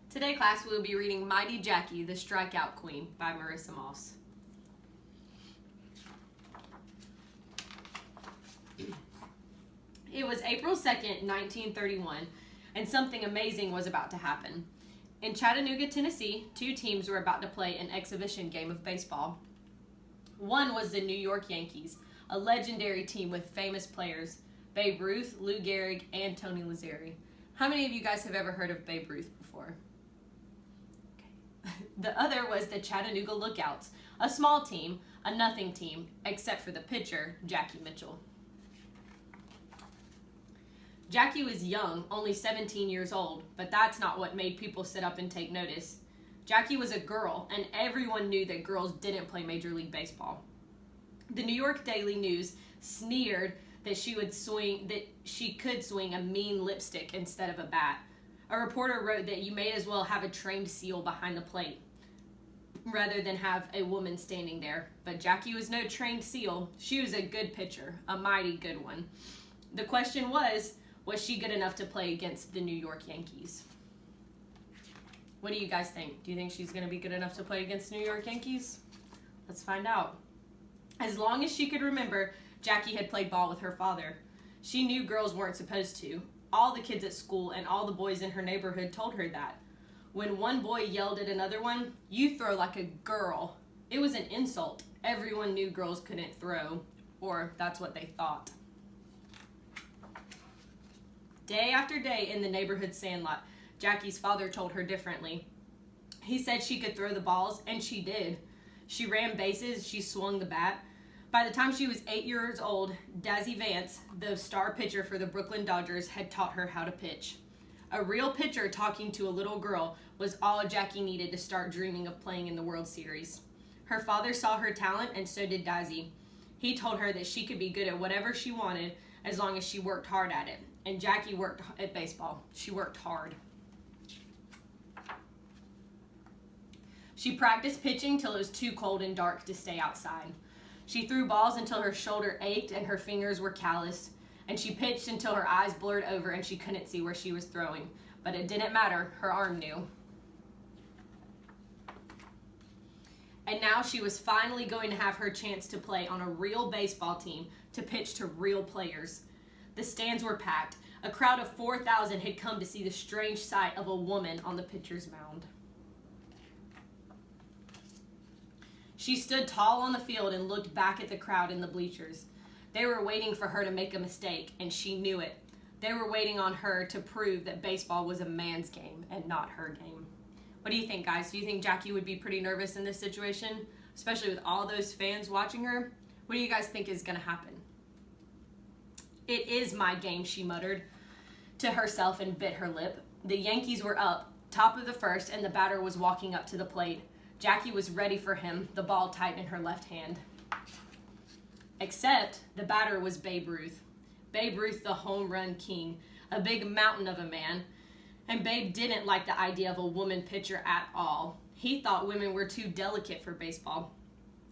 Today, class, we will be reading Mighty Jackie, the Strikeout Queen by Marissa Moss. It was April 2nd, 1931, and something amazing was about to happen. In Chattanooga, Tennessee, two teams were about to play an exhibition game of baseball. One was the New York Yankees, a legendary team with famous players, Babe Ruth, Lou Gehrig, and Tony Lazzeri. How many of you guys have ever heard of Babe Ruth before? Okay. The other was the Chattanooga Lookouts, a small team, a nothing team, except for the pitcher, Jackie Mitchell. Jackie was young, only 17 years old, but that's not what made people sit up and take notice. Jackie was a girl, and everyone knew that girls didn't play Major League Baseball. The New York Daily News sneered that she could swing a mean lipstick instead of a bat. A reporter wrote that you may as well have a trained seal behind the plate rather than have a woman standing there. But Jackie was no trained seal. She was a good pitcher, a mighty good one. The question was she good enough to play against the New York Yankees? What do you guys think? Do you think she's going to be good enough to play against the New York Yankees? Let's find out. As long as she could remember, Jackie had played ball with her father. She knew girls weren't supposed to. All the kids at school and all the boys in her neighborhood told her that. When one boy yelled at another one, "You throw like a girl," it was an insult. Everyone knew girls couldn't throw, or that's what they thought. Day after day in the neighborhood sandlot, Jackie's father told her differently. He said she could throw the balls, and she did. She ran bases, she swung the bat. By the time she was 8 years old, Dazzy Vance, the star pitcher for the Brooklyn Dodgers, had taught her how to pitch. A real pitcher talking to a little girl was all Jackie needed to start dreaming of playing in the World Series. Her father saw her talent, and so did Dazzy. He told her that she could be good at whatever she wanted as long as she worked hard at it. And Jackie worked at baseball. She worked hard. She practiced pitching till it was too cold and dark to stay outside. She threw balls until her shoulder ached and her fingers were calloused. And she pitched until her eyes blurred over and she couldn't see where she was throwing. But it didn't matter. Her arm knew. And now she was finally going to have her chance to play on a real baseball team, to pitch to real players. The stands were packed. A crowd of 4,000 had come to see the strange sight of a woman on the pitcher's mound. She stood tall on the field and looked back at the crowd in the bleachers. They were waiting for her to make a mistake, and she knew it. They were waiting on her to prove that baseball was a man's game and not her game. What do you think, guys? Do you think Jackie would be pretty nervous in this situation, especially with all those fans watching her? What do you guys think is going to happen? "It is my game," she muttered to herself and bit her lip. The Yankees were up, top of the first, and the batter was walking up to the plate. Jackie was ready for him, the ball tight in her left hand. Except the batter was Babe Ruth. Babe Ruth, the home run king, a big mountain of a man. And Babe didn't like the idea of a woman pitcher at all. He thought women were too delicate for baseball.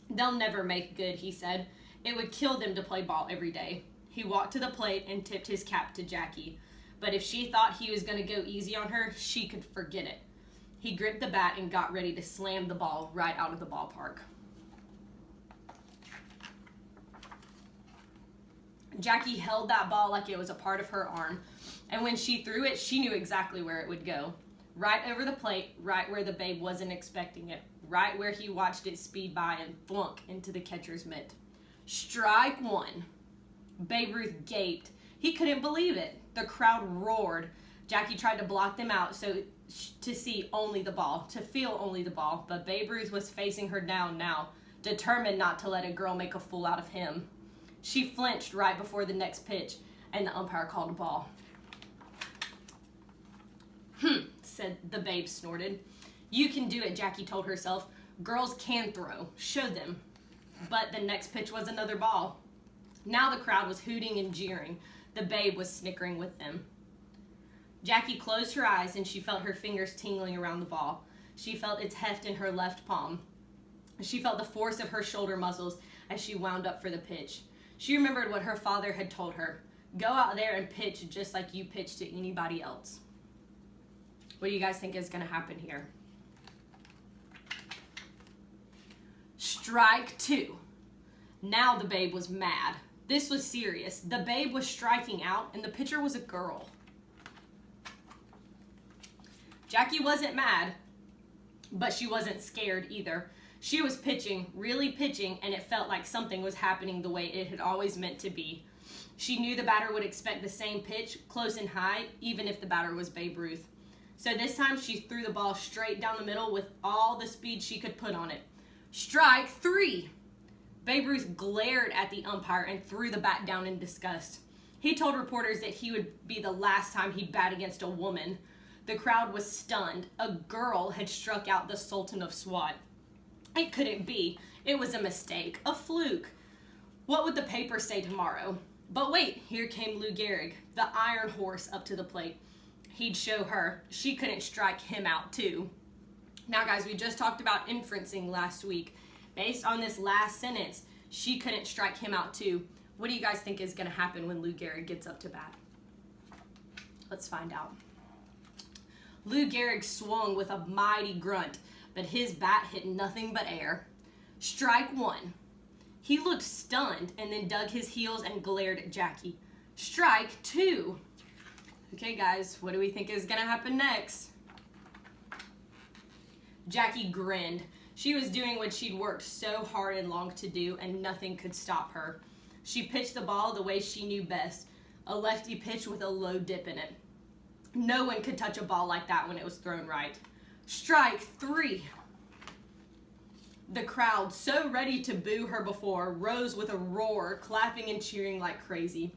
"They'll never make good," he said. "It would kill them to play ball every day." He walked to the plate and tipped his cap to Jackie. But if she thought he was going to go easy on her, she could forget it. He gripped the bat and got ready to slam the ball right out of the ballpark. Jackie held that ball like it was a part of her arm, and when she threw it, she knew exactly where it would go. Right over the plate, right where the Babe wasn't expecting it, right where he watched it speed by and flunk into the catcher's mitt. Strike one. Babe Ruth gaped. He couldn't believe it. The crowd roared. Jackie tried to block them out to see only the ball, to feel only the ball, but Babe Ruth was facing her down now, determined not to let a girl make a fool out of him. She flinched right before the next pitch, and the umpire called a ball. Said the Babe, snorted. "You can do it," Jackie told herself. "Girls can throw. Show them." But the next pitch was another ball. Now the crowd was hooting and jeering. The Babe was snickering with them. Jackie closed her eyes and she felt her fingers tingling around the ball. She felt its heft in her left palm. She felt the force of her shoulder muscles as she wound up for the pitch. She remembered what her father had told her. Go out there and pitch just like you pitch to anybody else. What do you guys think is going to happen here? Strike 2. Now the babe was mad. This was serious. The babe was striking out, and the pitcher was a girl. Jackie wasn't mad, but she wasn't scared either. She was pitching, really pitching, and it felt like something was happening the way it had always meant to be. She knew the batter would expect the same pitch, close and high, even if the batter was Babe Ruth. So this time she threw the ball straight down the middle with all the speed she could put on it. Strike 3. Babe Ruth glared at the umpire and threw the bat down in disgust. He told reporters that he would be the last time he'd bat against a woman. The crowd was stunned. A girl had struck out the Sultan of SWAT. It couldn't be. It was a mistake, a fluke. What would the paper say tomorrow? But wait, here came Lou Gehrig, the iron horse, up to the plate. He'd show her. She couldn't strike him out too. Now guys, we just talked about inferencing last week. Based on this last sentence, she couldn't strike him out too. What do you guys think is going to happen when Lou Gehrig gets up to bat? Let's find out. Lou Gehrig swung with a mighty grunt, but his bat hit nothing but air. Strike 1. He looked stunned and then dug his heels and glared at Jackie. Strike 2. Okay guys, what do we think is going to happen next? Jackie grinned. She was doing what she'd worked so hard and long to do, and nothing could stop her. She pitched the ball the way she knew best, a lefty pitch with a low dip in it. No one could touch a ball like that when it was thrown right. Strike 3. The crowd, so ready to boo her before, rose with a roar, clapping and cheering like crazy.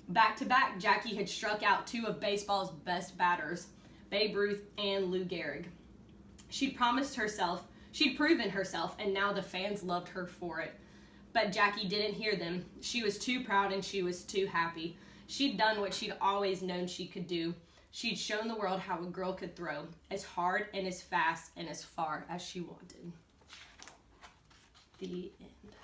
Back to back, Jackie had struck out 2 of baseball's best batters, Babe Ruth and Lou Gehrig. She'd proven herself, and now the fans loved her for it. But Jackie didn't hear them. She was too proud and she was too happy. She'd done what she'd always known she could do. She'd shown the world how a girl could throw, as hard and as fast and as far as she wanted. The end.